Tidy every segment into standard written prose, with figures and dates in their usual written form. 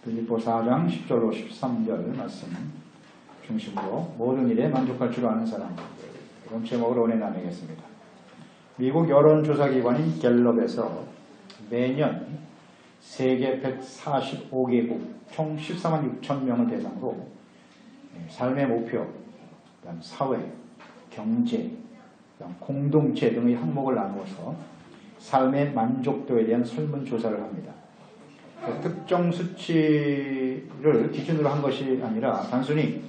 빌립보 4장 10절로 13절 말씀 중심으로 모든 일에 만족할 줄 아는 사람, 이런 제목으로 오늘 나누겠습니다. 미국 여론조사기관인 갤럽에서 매년 세계 145개국 총 14만 6천 명을 대상으로 삶의 목표, 그다음 사회, 경제, 그다음 공동체 등의 항목을 나누어서 삶의 만족도에 대한 설문조사를 합니다. 특정 수치를 기준으로 한 것이 아니라 단순히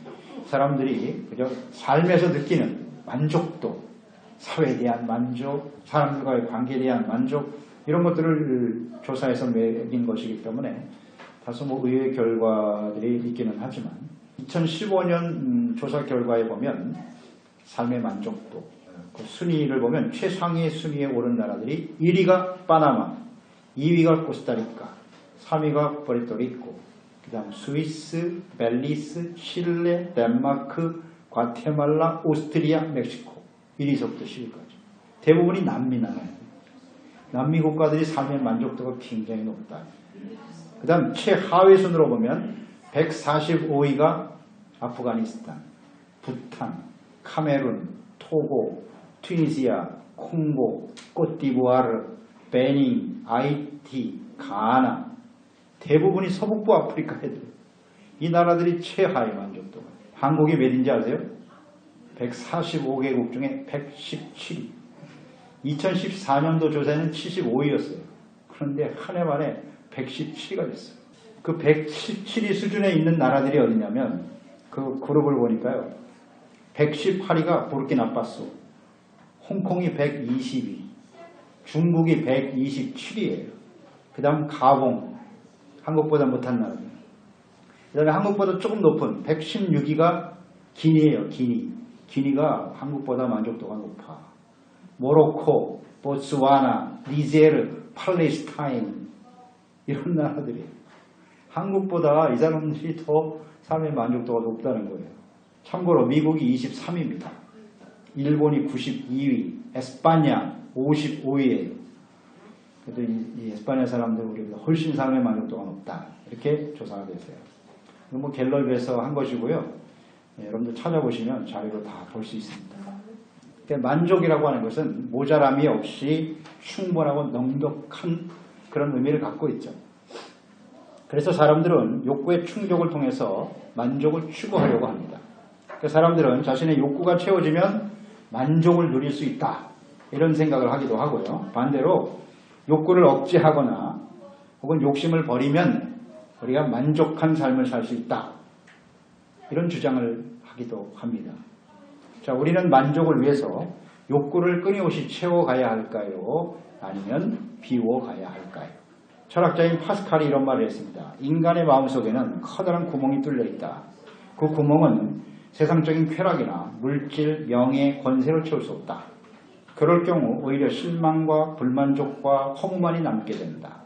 사람들이 그저 삶에서 느끼는 만족도, 사회에 대한 만족, 사람들과의 관계에 대한 만족, 이런 것들을 조사해서 매긴 것이기 때문에 다소 의외의 결과들이 있기는 하지만 2015년 조사 결과에 보면 삶의 만족도, 그 순위를 보면 최상위 순위에 오른 나라들이 1위가 파나마, 2위가 코스타리카, 3위가 포르토리코, 그 다음 스위스, 벨리스, 칠레, 덴마크, 과테말라, 오스트리아, 멕시코, 1위서부터 10위까지. 대부분이 남미 나라예요. 남미 국가들이 삶의 만족도가 굉장히 높다. 그 다음 최하위 순으로 보면 145위가 아프가니스탄, 부탄, 카메룬, 토고, 튀니시아, 콩고, côte-d'Ivoire, 베닌, 아이티, 가나, 대부분이 서북부 아프리카 애들. 이 나라들이 최하위 만족도가. 한국이 몇인지 아세요? 145개국 중에 117위. 2014년도 조사에는 75위였어요. 그런데 한 해 만에 117위가 됐어요. 그 117위 수준에 있는 나라들이 어디냐면 그 그룹을 보니까요. 118위가 부르키나파소, 홍콩이 120위, 중국이 127위예요. 그 다음 가봉, 한국보다 못한 나라들. 그 다음에 한국보다 조금 높은 116위가 기니예요. 기니가 한국보다 만족도가 높아. 모로코, 보츠와나, 니제르, 팔레스타인, 이런 나라들이 한국보다 이 사람들이 더 삶의 만족도가 높다는 거예요. 참고로 미국이 23위입니다. 일본이 92위, 에스파냐 55위예요. 그래도 이 에스파냐 사람들 우리보다 훨씬 삶의 만족도가 높다. 이렇게 조사가 됐어요. 이건 갤럽에서 한 것이고요. 여러분들 찾아보시면 자료로 다 볼 수 있습니다. 그러니까 만족이라고 하는 것은 모자람이 없이 충분하고 넉넉한 그런 의미를 갖고 있죠. 그래서 사람들은 욕구의 충족을 통해서 만족을 추구하려고 합니다. 그러니까 사람들은 자신의 욕구가 채워지면 만족을 누릴 수 있다. 이런 생각을 하기도 하고요. 반대로 욕구를 억제하거나 혹은 욕심을 버리면 우리가 만족한 삶을 살 수 있다. 이런 주장을 하기도 합니다. 자, 우리는 만족을 위해서 욕구를 끊임없이 채워가야 할까요? 아니면 비워가야 할까요? 철학자인 파스칼이 이런 말을 했습니다. 인간의 마음속에는 커다란 구멍이 뚫려 있다. 그 구멍은 세상적인 쾌락이나 물질, 명예, 권세를 채울 수 없다. 그럴 경우 오히려 실망과 불만족과 허무만이 남게 된다.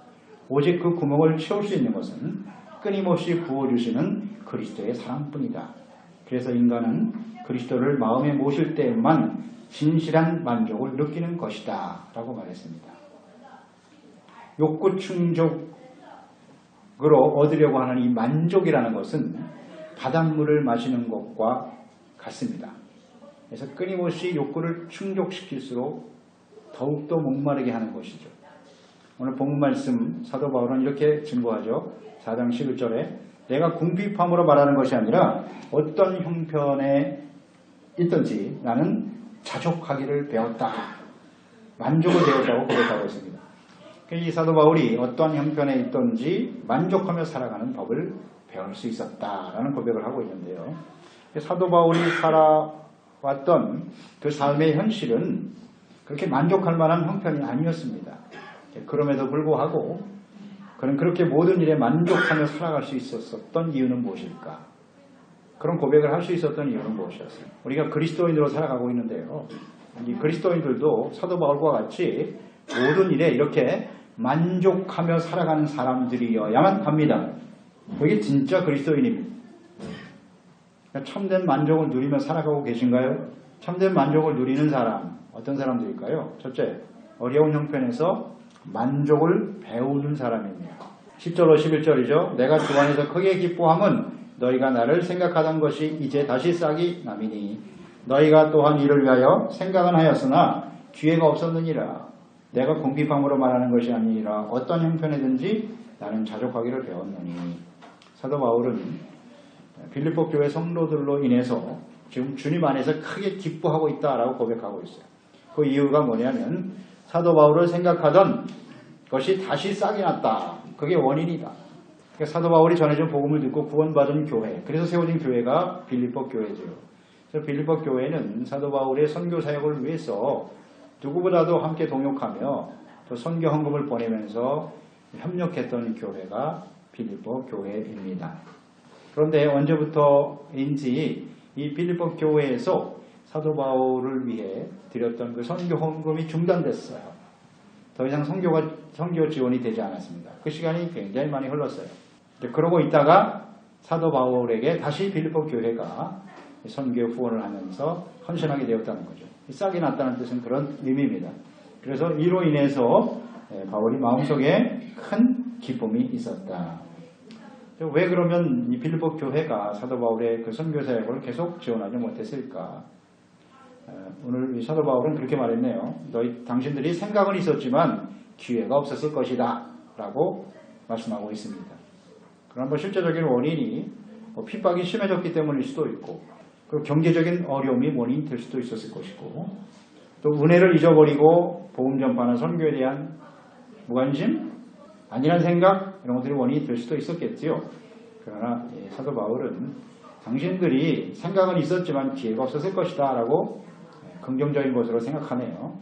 오직 그 구멍을 채울 수 있는 것은 끊임없이 부어주시는 그리스도의 사랑뿐이다. 그래서 인간은 그리스도를 마음에 모실 때만 진실한 만족을 느끼는 것이다. 라고 말했습니다. 욕구 충족으로 얻으려고 하는 이 만족이라는 것은 바닷물을 마시는 것과 같습니다. 그래서 끊임없이 욕구를 충족시킬수록 더욱더 목마르게 하는 것이죠. 오늘 본문 말씀 사도 바울은 이렇게 증거하죠. 4장 11절에 내가 궁핍함으로 말하는 것이 아니라 어떤 형편에 있든지 나는 자족하기를 배웠다. 만족을 배웠다고 고백하고 있습니다. 이 사도 바울이 어떠한 형편에 있든지 만족하며 살아가는 법을 배울 수 있었다라는 고백을 하고 있는데요. 사도 바울이 살아왔던 그 삶의 현실은 그렇게 만족할 만한 형편이 아니었습니다. 그럼에도 불구하고 그는 그렇게 모든 일에 만족하며 살아갈 수 있었던 이유는 무엇일까? 그런 고백을 할 수 있었던 이유는 무엇이었어요? 우리가 그리스도인으로 살아가고 있는데요. 이 그리스도인들도 사도 바울과 같이 모든 일에 이렇게 만족하며 살아가는 사람들이어야만 합니다. 그게 진짜 그리스도인입니다. 참된 만족을 누리며 살아가고 계신가요? 참된 만족을 누리는 사람, 어떤 사람들일까요? 첫째, 어려운 형편에서 만족을 배우는 사람입니다. 10절로 11절이죠. 내가 주 안에서 크게 기뻐함은 너희가 나를 생각하던 것이 이제 다시 싹이 남이니 너희가 또한 이를 위하여 생각은 하였으나 기회가 없었느니라. 내가 궁핍함으로 말하는 것이 아니라 어떤 형편이든지 나는 자족하기를 배웠노니. 사도 바울은 빌립보 교회 성도들로 인해서 지금 주님 안에서 크게 기뻐하고 있다라고 고백하고 있어요. 그 이유가 뭐냐면 사도 바울을 생각하던 것이 다시 싹이 났다. 그게 원인이다. 그러니까 사도 바울이 전해준 복음을 듣고 구원받은 교회, 그래서 세워진 교회가 빌립보 교회죠. 그래서 빌립보 교회는 사도 바울의 선교 사역을 위해서 누구보다도 함께 동역하며 또 선교 헌금을 보내면서 협력했던 교회가 빌립보 교회입니다. 그런데 언제부터인지 이 빌립보 교회에서 사도 바울을 위해 드렸던 그 선교 헌금이 중단됐어요. 더 이상 선교 지원이 되지 않았습니다. 그 시간이 굉장히 많이 흘렀어요. 그러고 있다가 사도 바울에게 다시 빌립보 교회가 선교 후원을 하면서 헌신하게 되었다는 거죠. 싹이 났다는 뜻은 그런 의미입니다. 그래서 이로 인해서 바울이 마음속에 큰 기쁨이 있었다. 왜 그러면 이 빌립보 교회가 사도 바울의 그 선교 사역을 계속 지원하지 못했을까? 오늘 이 사도 바울은 그렇게 말했네요. 당신들이 생각은 있었지만 기회가 없었을 것이다 라고 말씀하고 있습니다. 그런 실제적인 원인이 핍박이 심해졌기 때문일 수도 있고 그 경제적인 어려움이 원인이 될 수도 있었을 것이고 또 은혜를 잊어버리고 복음 전파나 선교에 대한 무관심, 아니란 생각 이런 것들이 원인이 될 수도 있었겠지요. 그러나 사도 바울은 당신들이 생각은 있었지만 기회가 없었을 것이다 라고 긍정적인 것으로 생각하네요.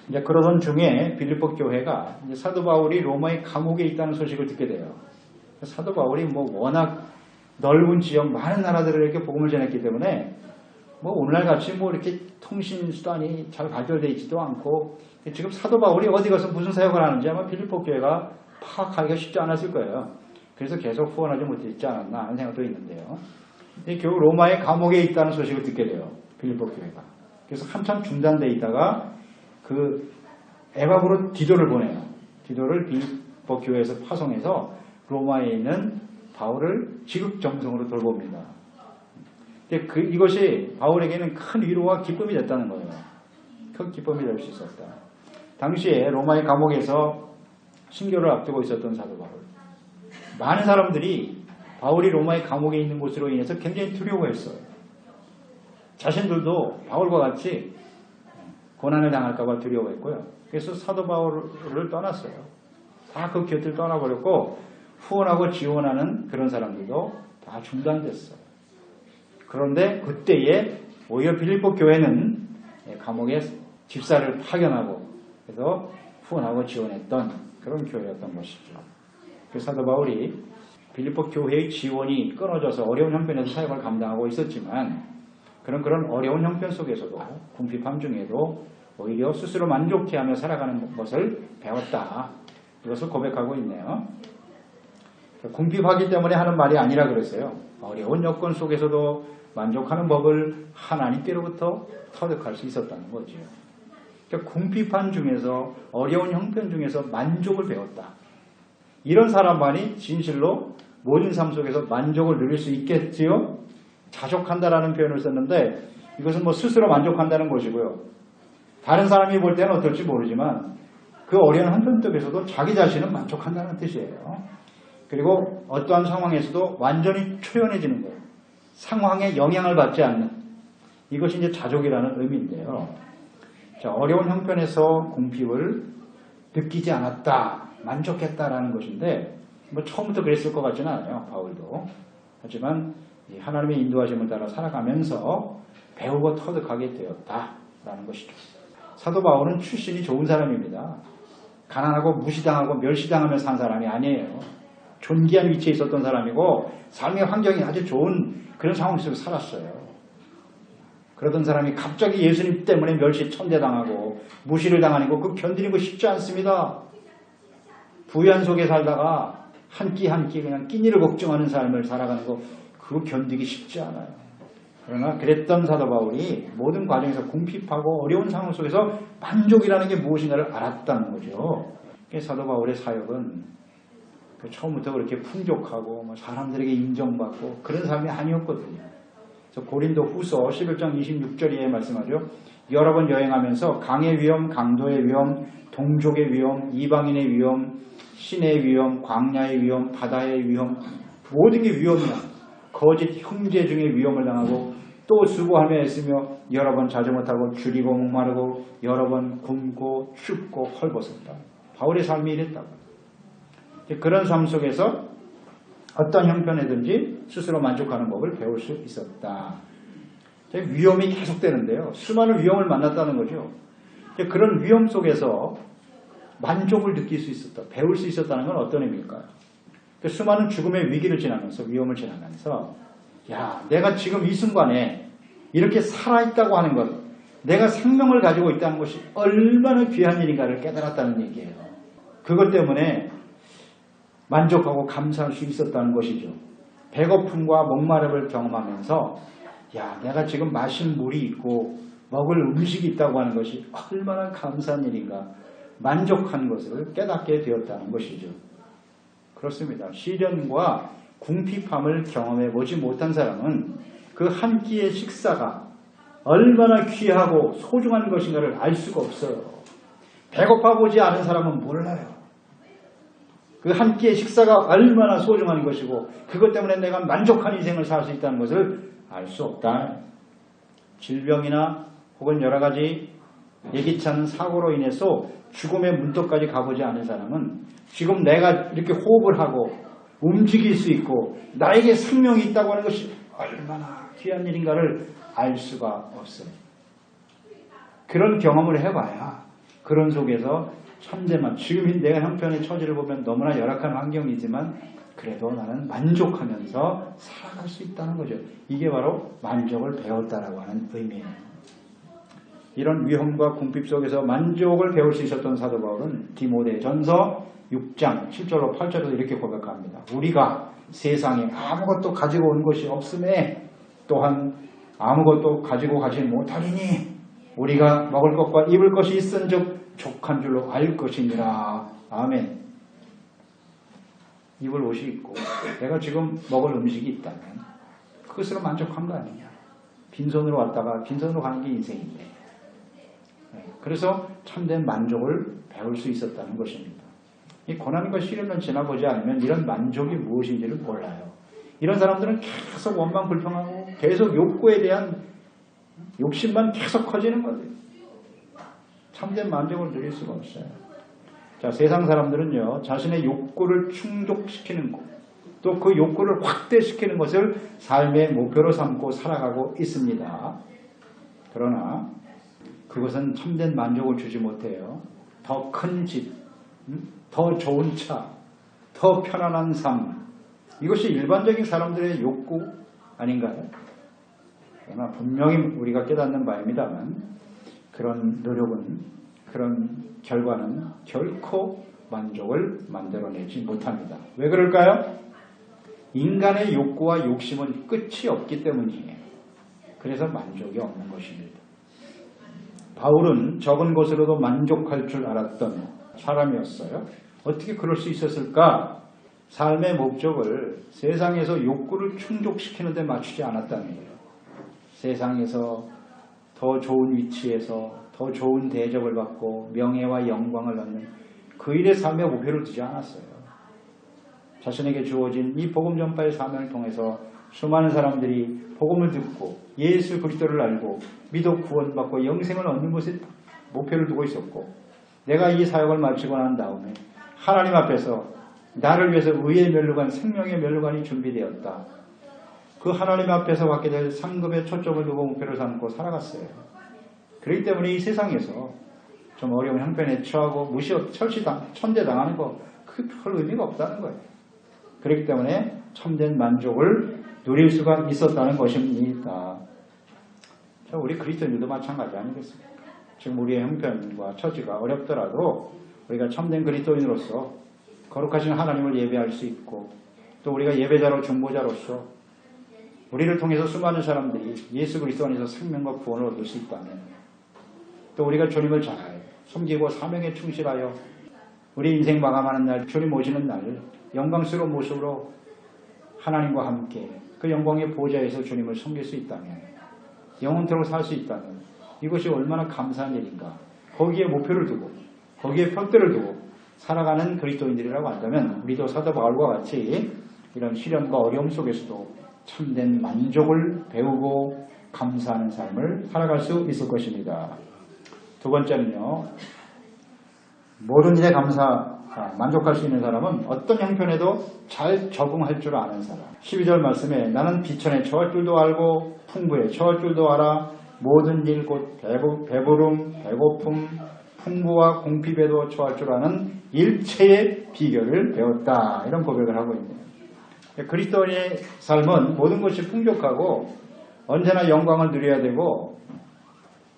이제 그러던 중에 빌립보 교회가 이제 사도 바울이 로마의 감옥에 있다는 소식을 듣게 돼요. 사도 바울이 워낙 넓은 지역 많은 나라들에게 복음을 전했기 때문에 오늘날 같이 이렇게 통신 수단이 잘 발달되어 있지도 않고 지금 사도 바울이 어디 가서 무슨 사역을 하는지 아마 빌립보 교회가 파악하기가 쉽지 않았을 거예요. 그래서 계속 후원하지 못했지 않았나 하는 생각도 있는데요. 결국 로마의 감옥에 있다는 소식을 듣게 돼요. 빌립보 교회가. 그래서 한참 중단되어 있다가 그 에바브로 디도를 보내요. 디도를 빌립보 교회에서 파송해서 로마에 있는 바울을 지극정성으로 돌봅니다. 이것이 바울에게는 큰 위로와 기쁨이 됐다는 거예요. 큰 기쁨이 될 수 있었다. 당시에 로마의 감옥에서 신교를 앞두고 있었던 사도 바울. 많은 사람들이 바울이 로마의 감옥에 있는 곳으로 인해서 굉장히 두려워했어요. 자신들도 바울과 같이 고난을 당할까 봐 두려워했고요. 그래서 사도 바울을 떠났어요. 다 그 곁을 떠나버렸고 후원하고 지원하는 그런 사람들도 다 중단됐어요. 그런데 그때에 오히려 빌립보 교회는 감옥에 집사를 파견하고 그래서 후원하고 지원했던 그런 교회였던 것이죠. 그래서 사도 바울이 빌립보 교회의 지원이 끊어져서 어려운 형편에서 사역을 감당하고 있었지만 그런 어려운 형편 속에서도 궁핍함 중에도 오히려 스스로 만족해하며 살아가는 것을 배웠다. 이것을 고백하고 있네요. 궁핍하기 때문에 하는 말이 아니라 그랬어요. 어려운 여건 속에서도 만족하는 법을 하나님께로부터 터득할 수 있었다는 거죠. 그러니까 궁핍한 중에서 어려운 형편 중에서 만족을 배웠다. 이런 사람만이 진실로 모든 삶 속에서 만족을 누릴 수 있겠지요. 자족한다라는 표현을 썼는데 이것은 스스로 만족한다는 것이고요. 다른 사람이 볼 때는 어떨지 모르지만 그 어려운 형편 속에서도 자기 자신은 만족한다는 뜻이에요. 그리고 어떠한 상황에서도 완전히 초연해지는 거예요. 상황에 영향을 받지 않는 이것이 이제 자족이라는 의미인데요. 자, 어려운 형편에서 궁핍을 느끼지 않았다, 만족했다라는 것인데 처음부터 그랬을 것 같지는 않아요. 바울도. 하지만 하나님의 인도하심을 따라 살아가면서 배우고 터득하게 되었다라는 것이죠. 사도 바울은 출신이 좋은 사람입니다. 가난하고 무시당하고 멸시당하며 산 사람이 아니에요. 존귀한 위치에 있었던 사람이고 삶의 환경이 아주 좋은 그런 상황 속에 살았어요. 그러던 사람이 갑자기 예수님 때문에 멸시 천대당하고 무시를 당하는 거 견디는 거 쉽지 않습니다. 부유한 속에 살다가 한 끼 한 끼 그냥 끼니를 걱정하는 삶을 살아가는 거 그거 견디기 쉽지 않아요. 그러나 그랬던 사도 바울이 모든 과정에서 궁핍하고 어려운 상황 속에서 만족이라는 게 무엇인가를 알았다는 거죠. 사도 바울의 사역은 처음부터 그렇게 풍족하고 사람들에게 인정받고 그런 삶이 아니었거든요. 그래서 고린도 후서 11장 26절에 말씀하죠. 여러 번 여행하면서 강의 위험, 강도의 위험, 동족의 위험, 이방인의 위험, 신의 위험, 광야의 위험, 바다의 위험, 모든 게 위험이야. 거짓 형제 중에 위험을 당하고 또 수고하며 애쓰며 여러 번 자주 못하고 줄이고 목마르고 여러 번 굶고 춥고 헐벗었다. 바울의 삶이 이랬다고. 그런 삶 속에서 어떤 형편이든지 스스로 만족하는 법을 배울 수 있었다. 위험이 계속되는데요. 수많은 위험을 만났다는 거죠. 그런 위험 속에서 만족을 느낄 수 있었다. 배울 수 있었다는 건 어떤 의미일까요? 수많은 죽음의 위기를 지나면서 위험을 지나면서 야, 내가 지금 이 순간에 이렇게 살아있다고 하는 것, 내가 생명을 가지고 있다는 것이 얼마나 귀한 일인가를 깨달았다는 얘기예요. 그것 때문에 만족하고 감사할 수 있었다는 것이죠. 배고픔과 목마름을 경험하면서 야, 내가 지금 마실 물이 있고 먹을 음식이 있다고 하는 것이 얼마나 감사한 일인가 만족한 것을 깨닫게 되었다는 것이죠. 그렇습니다. 시련과 궁핍함을 경험해 보지 못한 사람은 그 한 끼의 식사가 얼마나 귀하고 소중한 것인가를 알 수가 없어요. 배고파 보지 않은 사람은 몰라요. 그 한 끼의 식사가 얼마나 소중한 것이고 그것 때문에 내가 만족한 인생을 살 수 있다는 것을 알 수 없다. 질병이나 혹은 여러 가지 예기치 않은 사고로 인해서 죽음의 문턱까지 가보지 않은 사람은 지금 내가 이렇게 호흡을 하고 움직일 수 있고 나에게 생명이 있다고 하는 것이 얼마나 귀한 일인가를 알 수가 없어요. 그런 경험을 해봐야 그런 속에서 참되만 지금 내가 형편의 처지를 보면 너무나 열악한 환경이지만 그래도 나는 만족하면서 살아갈 수 있다는 거죠. 이게 바로 만족을 배웠다라고 하는 의미예요. 이런 위험과 궁핍 속에서 만족을 배울 수 있었던 사도 바울은 디모데전서 6장 7절로 8절로 이렇게 고백합니다. 우리가 세상에 아무것도 가지고 온 것이 없음에 또한 아무것도 가지고 가지 못하리니 우리가 먹을 것과 입을 것이 있은즉 족한 줄로 알 것이니라. 아멘. 입을 옷이 있고 내가 지금 먹을 음식이 있다면 그것으로 만족한 거 아니냐. 빈손으로 왔다가 빈손으로 가는 게 인생인데. 그래서 참된 만족을 배울 수 있었다는 것입니다. 이 고난과 시련을 지나보지 않으면 이런 만족이 무엇인지를 몰라요. 이런 사람들은 계속 원망 불평하고 계속 욕구에 대한 욕심만 계속 커지는 거예요. 참된 만족을 누릴 수가 없어요. 자, 세상 사람들은요, 자신의 욕구를 충족시키는 것, 또 그 욕구를 확대시키는 것을 삶의 목표로 삼고 살아가고 있습니다. 그러나 그것은 참된 만족을 주지 못해요. 더 큰 집, 더 좋은 차, 더 편안한 삶, 이것이 일반적인 사람들의 욕구 아닌가요? 그러나 분명히 우리가 깨닫는 바입니다만 그런 노력은, 그런 결과는 결코 만족을 만들어내지 못합니다. 왜 그럴까요? 인간의 욕구와 욕심은 끝이 없기 때문이에요. 그래서 만족이 없는 것입니다. 바울은 적은 것으로도 만족할 줄 알았던 사람이었어요. 어떻게 그럴 수 있었을까? 삶의 목적을 세상에서 욕구를 충족시키는 데 맞추지 않았다는 거예요. 세상에서 더 좋은 위치에서 더 좋은 대접을 받고 명예와 영광을 얻는 그 일의 삶의 목표를 두지 않았어요. 자신에게 주어진 이 복음 전파의 사명을 통해서 수많은 사람들이 복음을 듣고 예수 그리스도를 알고 믿어 구원받고 영생을 얻는 것에 목표를 두고 있었고, 내가 이 사역을 마치고 난 다음에 하나님 앞에서 나를 위해서 의의 멸류관, 생명의 멸류관이 준비되었다. 그 하나님 앞에서 받게 될 상급에 초점을 두고 목표를 삼고 살아갔어요. 그렇기 때문에 이 세상에서 좀 어려운 형편에 처하고 천대당하는 거 그게 별 의미가 없다는 거예요. 그렇기 때문에 참된 만족을 누릴 수가 있었다는 것입니다. 자, 우리 그리스도인들도 마찬가지 아니겠습니까? 지금 우리의 형편과 처지가 어렵더라도 우리가 참된 그리스도인으로서 거룩하신 하나님을 예배할 수 있고, 또 우리가 예배자로 중보자로서 우리를 통해서 수많은 사람들이 예수 그리스도 안에서 생명과 구원을 얻을 수 있다면, 또 우리가 주님을 잘 섬기고 사명에 충실하여 우리 인생 마감하는 날, 주님 오시는 날 영광스러운 모습으로 하나님과 함께 그 영광의 보좌에서 주님을 섬길 수 있다면, 영원토록 살 수 있다면 이것이 얼마나 감사한 일인가. 거기에 목표를 두고 거기에 표대를 두고 살아가는 그리스도인들이라고 한다면 우리도 사도 바울과 같이 이런 시련과 어려움 속에서도 참된 만족을 배우고 감사하는 삶을 살아갈 수 있을 것입니다. 두 번째는요, 모든 일에 만족할 수 있는 사람은 어떤 형편에도 잘 적응할 줄 아는 사람. 12절 말씀에 나는 비천에 처할 줄도 알고 풍부에 처할 줄도 알아 모든 일 곧 배부름, 배고픔, 풍부와 궁핍에도 처할 줄 아는 일체의 비결을 배웠다. 이런 고백을 하고 있네요. 그리스도인의 삶은 모든 것이 풍족하고 언제나 영광을 누려야 되고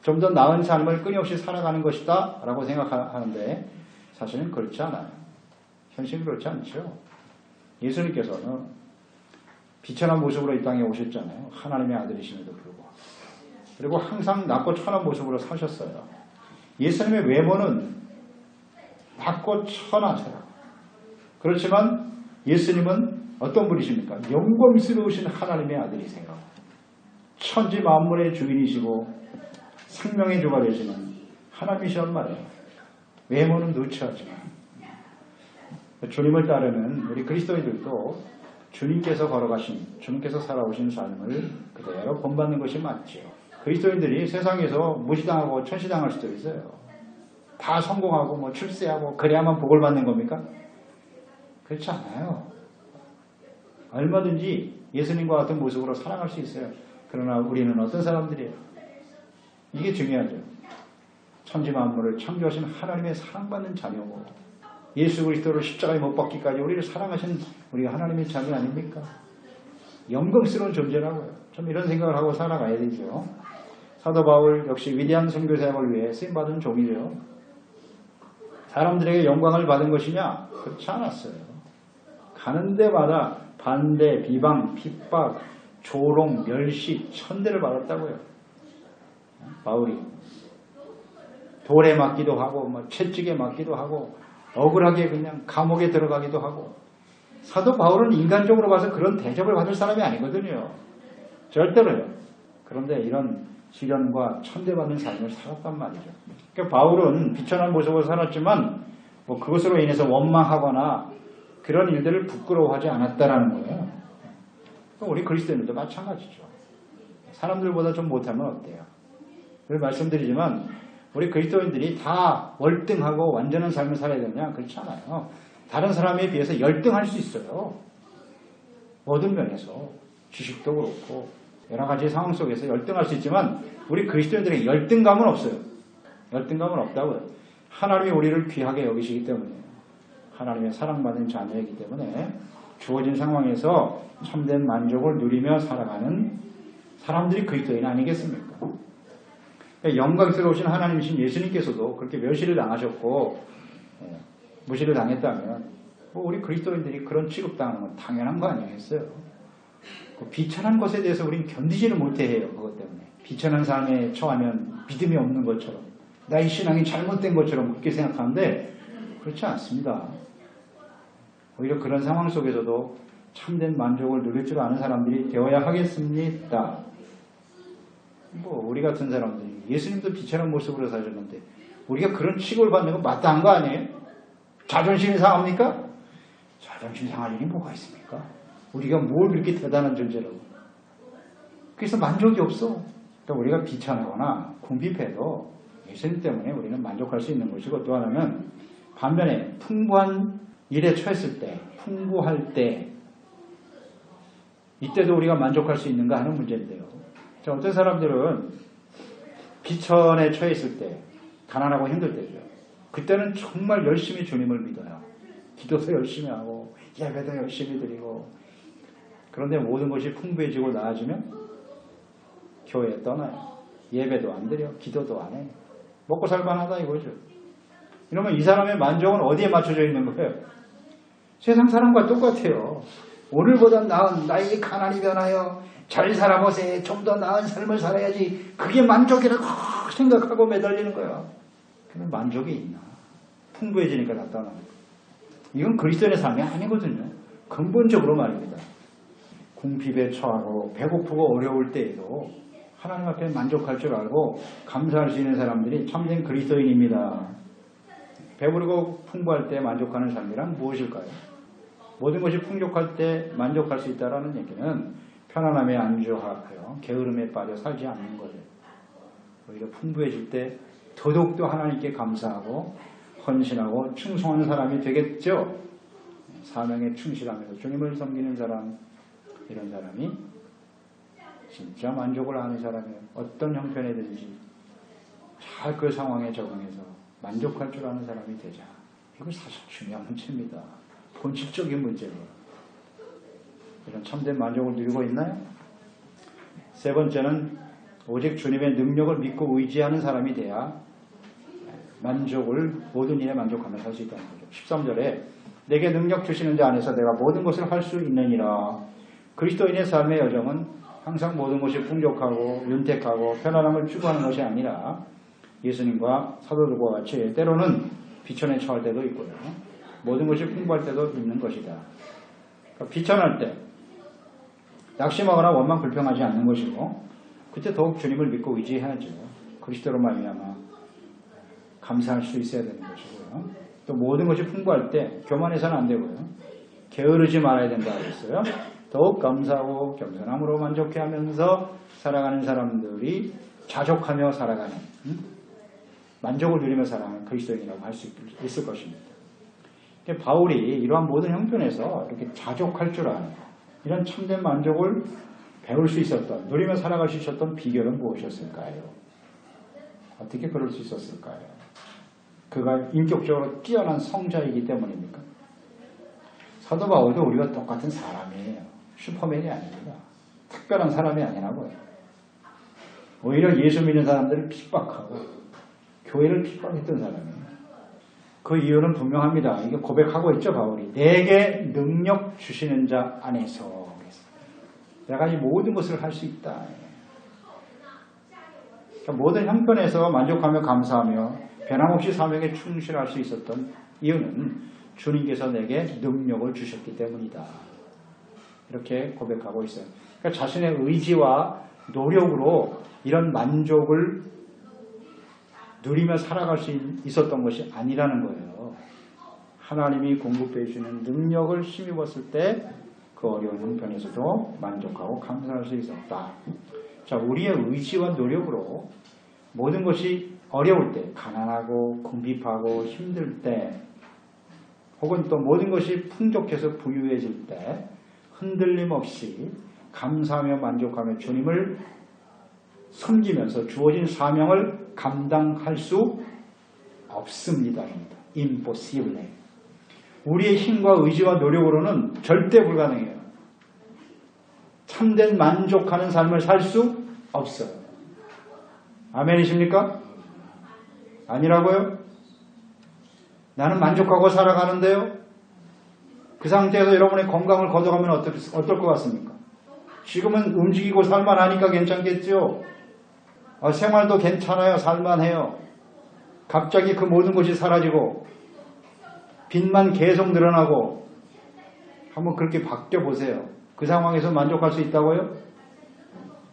좀 더 나은 삶을 끊임없이 살아가는 것이다 라고 생각하는데 사실은 그렇지 않아요. 현실은 그렇지 않죠. 예수님께서는 비천한 모습으로 이 땅에 오셨잖아요. 하나님의 아들이심에도 불구하고. 그리고 항상 낮고 천한 모습으로 사셨어요. 예수님의 외모는 낮고 천하세요. 그렇지만 예수님은 어떤 분이십니까? 영광스러우신 하나님의 아들이세요. 천지 만물의 주인이시고 생명의 주가 되시는 하나님이시란 말이에요. 외모는 누추하지만 주님을 따르는 우리 그리스도인들도 주님께서 걸어가신, 주님께서 살아오신 삶을 그대로 본받는 것이 맞죠. 그리스도인들이 세상에서 무시당하고 천시당할 수도 있어요. 다 성공하고 출세하고 그래야만 복을 받는 겁니까? 그렇지 않아요. 얼마든지 예수님과 같은 모습으로 살아갈 수 있어요. 그러나 우리는 어떤 사람들이에요? 이게 중요하죠. 천지 만물을 창조하신 하나님의 사랑받는 자녀고 예수 그리스도를 십자가에 못 박기까지 우리를 사랑하신 우리가 하나님의 자녀 아닙니까? 영광스러운 존재라고요. 좀 이런 생각을 하고 살아가야 되죠. 사도 바울 역시 위대한 선교 사역을 위해 쓰임받은 종이죠. 사람들에게 영광을 받은 것이냐? 그렇지 않았어요. 가는 데마다 반대, 비방, 핍박, 조롱, 멸시, 천대를 받았다고요. 바울이 돌에 맞기도 하고 채찍에 맞기도 하고 억울하게 그냥 감옥에 들어가기도 하고. 사도 바울은 인간적으로 봐서 그런 대접을 받을 사람이 아니거든요. 절대로요. 그런데 이런 시련과 천대받는 삶을 살았단 말이죠. 그러니까 바울은 비천한 모습으로 살았지만 그것으로 인해서 원망하거나 그런 일들을 부끄러워하지 않았다라는 거예요. 우리 그리스도인들도 마찬가지죠. 사람들보다 좀 못하면 어때요? 그걸 말씀드리지만 우리 그리스도인들이 다 월등하고 완전한 삶을 살아야 되냐? 그렇지 않아요. 다른 사람에 비해서 열등할 수 있어요. 모든 면에서 지식도 그렇고 여러 가지 상황 속에서 열등할 수 있지만 우리 그리스도인들의 열등감은 없어요. 열등감은 없다고요. 하나님이 우리를 귀하게 여기시기 때문에 하나님의 사랑받는 자녀이기 때문에 주어진 상황에서 참된 만족을 누리며 살아가는 사람들이 그리스도인 아니겠습니까? 영광스러우신 하나님이신 예수님께서도 그렇게 멸시를 당하셨고 무시를 당했다면 우리 그리스도인들이 그런 취급당하는 건 당연한 거 아니겠어요? 그 비천한 것에 대해서 우리는 견디지를 못해요. 그것 때문에. 비천한 삶에 처하면 믿음이 없는 것처럼 나의 신앙이 잘못된 것처럼 그렇게 생각하는데 그렇지 않습니다. 오히려 그런 상황 속에서도 참된 만족을 누릴 줄 아는 사람들이 되어야 하겠습니다. 우리 같은 사람들이 예수님도 비천한 모습으로 사셨는데 우리가 그런 취급을 받는 건 마땅한 거 아니에요? 자존심이 상합니까? 자존심 상할 일이 뭐가 있습니까? 우리가 뭘 그렇게 대단한 존재라고. 그래서 만족이 없어. 그러니까 우리가 비천하거나 궁핍해도 예수님 때문에 우리는 만족할 수 있는 것이고, 또 하나는 반면에 풍부한 일에 처했을 때, 풍부할 때 이때도 우리가 만족할 수 있는가 하는 문제인데요. 어떤 사람들은 비천에 처했을 때, 가난하고 힘들 때죠. 그때는 정말 열심히 주님을 믿어요. 기도도 열심히 하고 예배도 열심히 드리고. 그런데 모든 것이 풍부해지고 나아지면 교회에 떠나요. 예배도 안 드려, 기도도 안 해. 먹고 살만하다 이거죠. 이러면 이 사람의 만족은 어디에 맞춰져 있는 거예요? 세상 사람과 똑같아요. 오늘보다 나은 나에게 가난이 변하여 잘 살아보세. 좀 더 나은 삶을 살아야지. 그게 만족이라고 생각하고 매달리는 거야. 그러면 만족이 있나? 풍부해지니까 나타나는 거야. 이건 그리스도인의 삶이 아니거든요. 근본적으로 말입니다. 궁핍에 처하고 배고프고 어려울 때에도 하나님 앞에 만족할 줄 알고 감사할 수 있는 사람들이 참된 그리스도인입니다. 배부르고 풍부할 때 만족하는 삶이란 무엇일까요? 모든 것이 풍족할 때 만족할 수 있다는 얘기는 편안함에 안주하여 게으름에 빠져 살지 않는 거예요. 오히려 풍부해질 때 더더욱더 하나님께 감사하고 헌신하고 충성하는 사람이 되겠죠. 사명에 충실하면서 주님을 섬기는 사람, 이런 사람이 진짜 만족을 하는 사람이에요. 어떤 형편이든지 잘 그 상황에 적응해서 만족할 줄 아는 사람이 되자. 이거 사실 중요한 문제입니다. 본질적인 문제로. 이런 참된 만족을 누리고 있나요? 세 번째는 오직 주님의 능력을 믿고 의지하는 사람이 돼야 모든 일에 만족하며 살 수 있다는 거죠. 13절에 내게 능력 주시는 자 안에서 내가 모든 것을 할 수 있느니라. 그리스도인의 삶의 여정은 항상 모든 것이 풍족하고 윤택하고 편안함을 추구하는 것이 아니라 예수님과 사도들과 같이 때로는 비천에 처할 때도 있고요. 모든 것이 풍부할 때도 있는 것이다. 그러니까 비천할 때 낙심하거나 원망 불평하지 않는 것이고 그때 더욱 주님을 믿고 의지해야죠. 그리스도로 말미암아 감사할 수 있어야 되는 것이고요. 또 모든 것이 풍부할 때 교만해서는 안 되고요. 게으르지 말아야 된다 그랬어요. 더욱 감사하고 겸손함으로 만족해하면서 살아가는 사람들이 자족하며 살아가는 만족을 누리며 살아가는 그리스도인이라고 할 수 있을 것입니다. 바울이 이러한 모든 형편에서 이렇게 자족할 줄 아는 이런 참된 만족을 배울 수 있었던, 누리며 살아갈 수 있었던 비결은 무엇이었을까요? 어떻게 그럴 수 있었을까요? 그가 인격적으로 뛰어난 성자이기 때문입니까? 사도 바울도 우리가 똑같은 사람이에요. 슈퍼맨이 아닙니다. 특별한 사람이 아니라고요. 오히려 예수 믿는 사람들을 핍박하고 교회를 핍박했던 사람이에요. 그 이유는 분명합니다. 이게 고백하고 있죠, 바울이. 내게 능력 주시는 자 안에서 내가 이 모든 것을 할 수 있다. 그러니까 모든 형편에서 만족하며 감사하며 변함없이 사명에 충실할 수 있었던 이유는 주님께서 내게 능력을 주셨기 때문이다. 이렇게 고백하고 있어요. 그러니까 자신의 의지와 노력으로 이런 만족을 누리며 살아갈 수 있었던 것이 아니라는 거예요. 하나님이 공급해 주는 능력을 힘입었을 때 그 어려운 형편에서도 만족하고 감사할 수 있었다. 자, 우리의 의지와 노력으로 모든 것이 어려울 때, 가난하고 궁핍하고 힘들 때, 혹은 또 모든 것이 풍족해서 부유해질 때 흔들림 없이 감사하며 만족하며 주님을 섬기면서 주어진 사명을 감당할 수 없습니다. impossible. 우리의 힘과 의지와 노력으로는 절대 불가능해요. 참된 만족하는 삶을 살 수 없어요. 아멘이십니까? 아니라고요? 나는 만족하고 살아가는데요. 그 상태에서 여러분의 건강을 걷어가면 어떨 것 같습니까? 지금은 움직이고 살만하니까 괜찮겠죠? 생활도 괜찮아요. 살만해요. 갑자기 그 모든 것이 사라지고 빚만 계속 늘어나고 한번 그렇게 바뀌어 보세요. 그 상황에서 만족할 수 있다고요?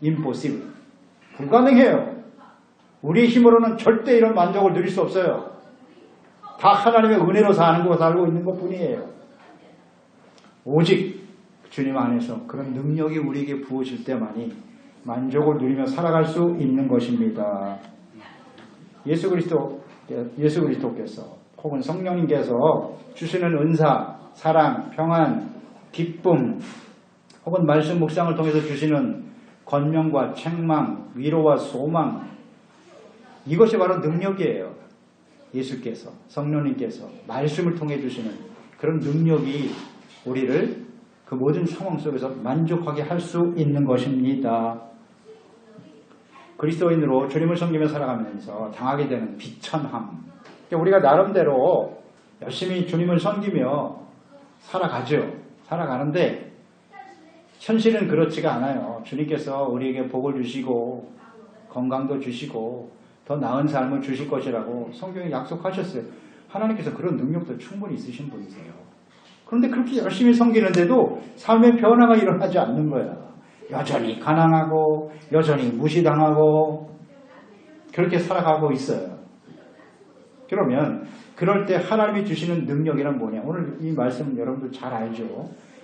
impossible. 불가능해요. 우리의 힘으로는 절대 이런 만족을 누릴 수 없어요. 다 하나님의 은혜로 사는 거 살고 있는 것 뿐이에요. 오직 주님 안에서 그런 능력이 우리에게 부어질 때만이 만족을 누리며 살아갈 수 있는 것입니다. 예수 그리스도께서 혹은 성령님께서 주시는 은사, 사랑, 평안, 기쁨 혹은 말씀 묵상을 통해서 주시는 권면과 책망, 위로와 소망 이것이 바로 능력이에요. 예수께서, 성령님께서 말씀을 통해 주시는 그런 능력이 우리를 그 모든 상황 속에서 만족하게 할 수 있는 것입니다. 그리스도인으로 주님을 섬기며 살아가면서 당하게 되는 비천함. 우리가 나름대로 열심히 주님을 섬기며 살아가죠. 살아가는데 현실은 그렇지가 않아요. 주님께서 우리에게 복을 주시고 건강도 주시고 더 나은 삶을 주실 것이라고 성경에 약속하셨어요. 하나님께서 그런 능력도 충분히 있으신 분이세요. 그런데 그렇게 열심히 섬기는데도 삶의 변화가 일어나지 않는 거야. 여전히 가난하고 여전히 무시당하고 그렇게 살아가고 있어요. 그러면 그럴 때 하나님이 주시는 능력이란 뭐냐? 오늘 이 말씀 여러분들 잘 알죠?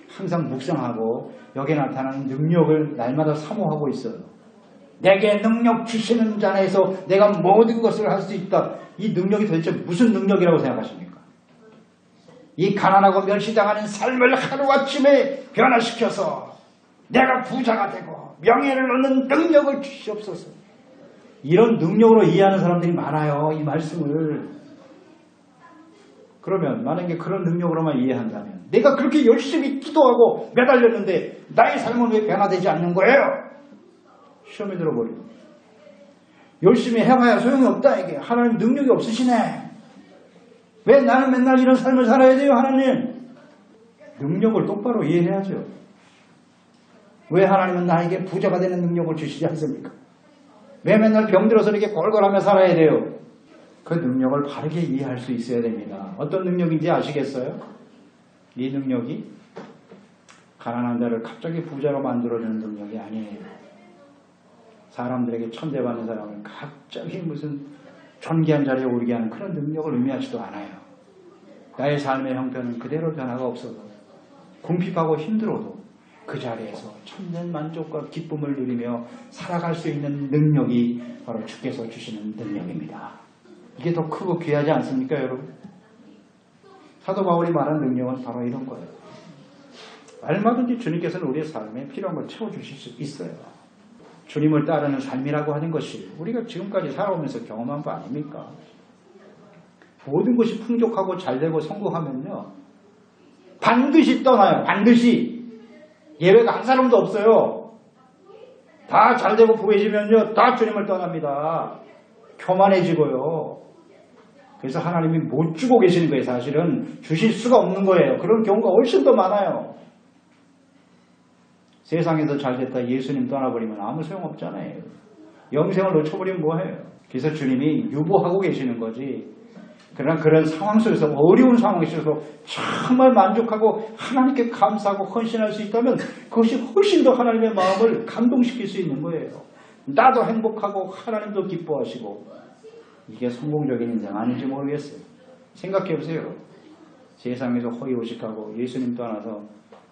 항상 묵상하고 여기에 나타나는 능력을 날마다 사모하고 있어요. 내게 능력 주시는 자에서 내가 모든 것을 할 수 있다. 이 능력이 도대체 무슨 능력이라고 생각하십니까? 이 가난하고 멸시당하는 삶을 하루아침에 변화시켜서 내가 부자가 되고 명예를 얻는 능력을 주시옵소서. 이런 능력으로 이해하는 사람들이 많아요. 이 말씀을. 그러면 만약에 그런 능력으로만 이해한다면 내가 그렇게 열심히 기도하고 매달렸는데 나의 삶은 왜 변화되지 않는 거예요? 시험에 들어버리고 열심히 해봐야 소용이 없다. 이게 하나님 능력이 없으시네. 왜 나는 맨날 이런 삶을 살아야 돼요? 하나님 능력을 똑바로 이해해야죠. 왜 하나님은 나에게 부자가 되는 능력을 주시지 않습니까? 왜 맨날 병들어서 이렇게 골골하며 살아야 돼요? 그 능력을 바르게 이해할 수 있어야 됩니다. 어떤 능력인지 아시겠어요? 이 능력이 가난한 자를 갑자기 부자로 만들어주는 능력이 아니에요. 사람들에게 천대받는 사람을 갑자기 무슨 존귀한 자리에 오르게 하는 그런 능력을 의미하지도 않아요. 나의 삶의 형편은 그대로 변화가 없어도 궁핍하고 힘들어도 그 자리에서 참된 만족과 기쁨을 누리며 살아갈 수 있는 능력이 바로 주께서 주시는 능력입니다. 이게 더 크고 귀하지 않습니까, 여러분? 사도 바울이 말한 능력은 바로 이런 거예요. 얼마든지 주님께서는 우리의 삶에 필요한 걸 채워주실 수 있어요. 주님을 따르는 삶이라고 하는 것이 우리가 지금까지 살아오면서 경험한 거 아닙니까? 모든 것이 풍족하고 잘되고 성공하면요 반드시 떠나요. 반드시. 예외가 한 사람도 없어요. 다 잘되고 부해지면요 다 주님을 떠납니다. 교만해지고요. 그래서 하나님이 못 주고 계시는 거예요. 사실은 주실 수가 없는 거예요. 그런 경우가 훨씬 더 많아요. 세상에서 잘됐다 예수님 떠나버리면 아무 소용없잖아요. 영생을 놓쳐버리면 뭐해요. 그래서 주님이 유보하고 계시는 거지. 그러나 그런 상황 속에서 어려운 상황에 있어서 정말 만족하고 하나님께 감사하고 헌신할 수 있다면 그것이 훨씬 더 하나님의 마음을 감동시킬 수 있는 거예요. 나도 행복하고 하나님도 기뻐하시고 이게 성공적인 인생 아닌지 모르겠어요. 생각해보세요. 세상에서 허위호식하고 예수님 떠나서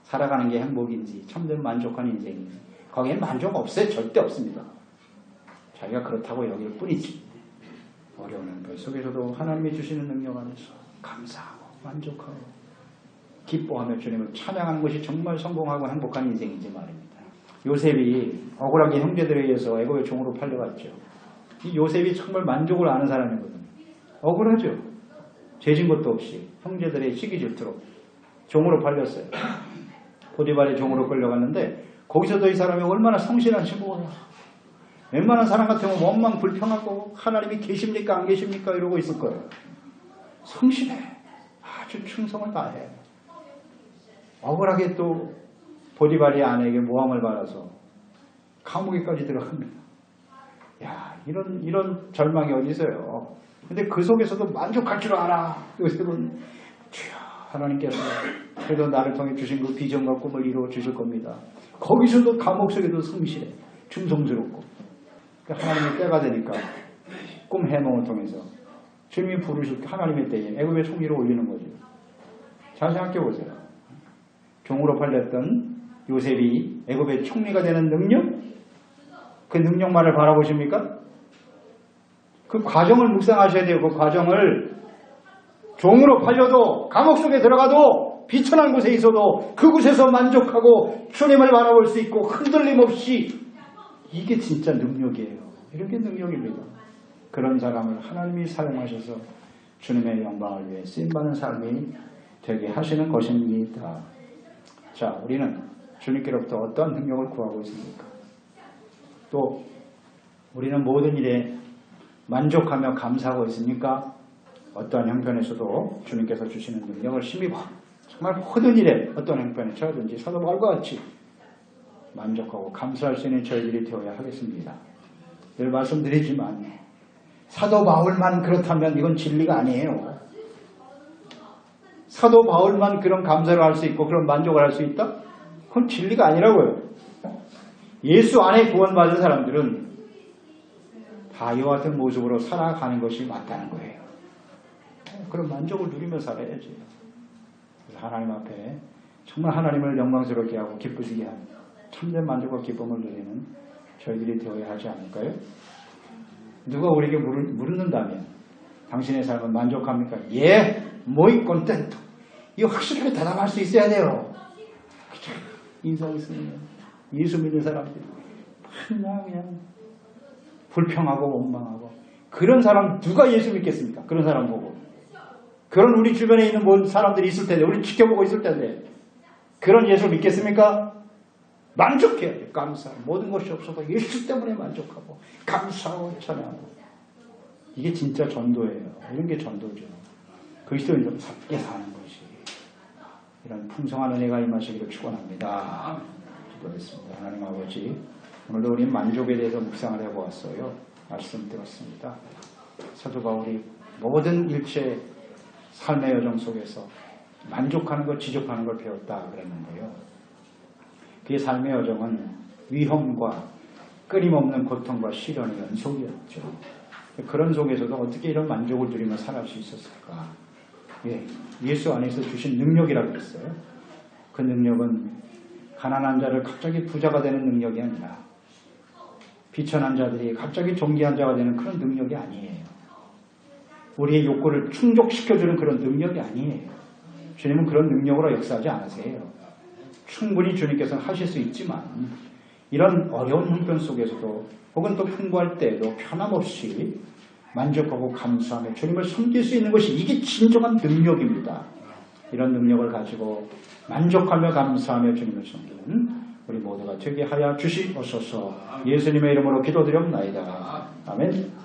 살아가는 게 행복인지 참된 만족한 인생인지 거기엔 만족 없어요. 절대 없습니다. 자기가 그렇다고 여길 뿐이지. 어려운 것 속에서도 하나님이 주시는 능력 안에서 감사하고 만족하고 기뻐하며 주님을 찬양하는 것이 정말 성공하고 행복한 인생인지 말입니다. 요셉이 억울하게 형제들에 의해서 애굽의 종으로 팔려갔죠. 이 요셉이 정말 만족을 아는 사람이거든요. 억울하죠. 죄진 것도 없이 형제들의 시기 질투로 종으로 팔렸어요. 보디발의 종으로 끌려갔는데 거기서도 이 사람이 얼마나 성실한 친구예요. 웬만한 사람 같으면 원망 불평하고 하나님이 계십니까 안 계십니까 이러고 있을 거예요. 성실해. 아주 충성을 다해. 억울하게 또 보디발의 아내에게 모함을 받아서 감옥에까지 들어갑니다. 야, 이런 절망이 어디 있어요. 근데 그 속에서도 만족할 줄 알아. 요셉은 주여 하나님께서 그래도 나를 통해 주신 그 비전과 꿈을 이루어 주실 겁니다. 거기서도 감옥 속에도 성실해. 충성스럽고. 하나님의 때가 되니까 꿈 해몽을 통해서 주님이 부르실 하나님의 때에 애굽의 총리로 올리는 거죠. 잘 생각해 보세요. 종으로 팔렸던 요셉이 애굽의 총리가 되는 능력? 그 능력만을 바라보십니까? 그 과정을 묵상하셔야 돼요. 그 과정을 종으로 팔려도 감옥 속에 들어가도 비천한 곳에 있어도 그곳에서 만족하고 주님을 바라볼 수 있고 흔들림 없이 이게 진짜 능력이에요. 이렇게 능력입니다. 그런 사람을 하나님이 사용하셔서 주님의 영광을 위해 쓰임받는 삶이 되게 하시는 것입니다. 자, 우리는 주님께로부터 어떠한 능력을 구하고 있습니까? 또 우리는 모든 일에 만족하며 감사하고 있습니까? 어떠한 형편에서도 주님께서 주시는 능력을 힘입어 정말 모든 일에 어떤 형편에 처하든지 사도 바울과 같이 만족하고 감사할 수 있는 저희들이 되어야 하겠습니다. 늘 말씀드리지만 사도 바울만 그렇다면 이건 진리가 아니에요. 사도 바울만 그런 감사를 할 수 있고 그런 만족을 할 수 있다? 그건 진리가 아니라고요. 예수 안에 구원받은 사람들은 다 이와 같은 모습으로 살아가는 것이 맞다는 거예요. 그런 만족을 누리며 살아야지. 그래서 하나님 앞에 정말 하나님을 영광스럽게 하고 기쁘시게 하는 참된 만족과 기쁨을 누리는 저희들이 되어야 하지 않을까요? 누가 우리에게 물는다면 당신의 삶은 만족합니까? 예, muy contento. 이거 확실하게 대답할 수 있어야 돼요. 인상 있으면 예수 믿는 사람들이 그냥 불평하고 원망하고 그런 사람 누가 예수 믿겠습니까? 그런 사람 보고 그런 우리 주변에 있는 모든 사람들이 있을 텐데 우리 지켜보고 있을 텐데 그런 예수 믿겠습니까? 만족해야 돼요. 감사하고 모든 것이 없어도 예수 때문에 만족하고 감사하고 찬양하고 이게 진짜 전도예요. 이런 게 전도죠. 그리스도인으로 삽게 사는 것이 이런 풍성한 은혜가 임하시기를 축원합니다. 기도했습니다. 하나님 아버지 오늘도 우리 만족에 대해서 묵상을 해보았어요. 말씀 들었습니다. 사도 바울이 모든 일체 삶의 여정 속에서 만족하는 것, 지족하는 걸 배웠다 그랬는데요. 그의 삶의 여정은 위험과 끊임없는 고통과 시련의 연속이었죠. 그런 속에서도 어떻게 이런 만족을 누리며 살아갈 수 있었을까? 예, 예수 안에서 주신 능력이라고 했어요. 그 능력은 가난한 자를 갑자기 부자가 되는 능력이 아니라 비천한 자들이 갑자기 존귀한 자가 되는 그런 능력이 아니에요. 우리의 욕구를 충족시켜주는 그런 능력이 아니에요. 주님은 그런 능력으로 역사하지 않으세요. 충분히 주님께서는 하실 수 있지만 이런 어려운 형편 속에서도 혹은 또 풍부할 때에도 편함없이 만족하고 감사하며 주님을 섬길 수 있는 것이 이게 진정한 능력입니다. 이런 능력을 가지고 만족하며 감사하며 주님을 섬기는 우리 모두가 되게 하여 주시옵소서. 예수님의 이름으로 기도드렸나이다. 아멘.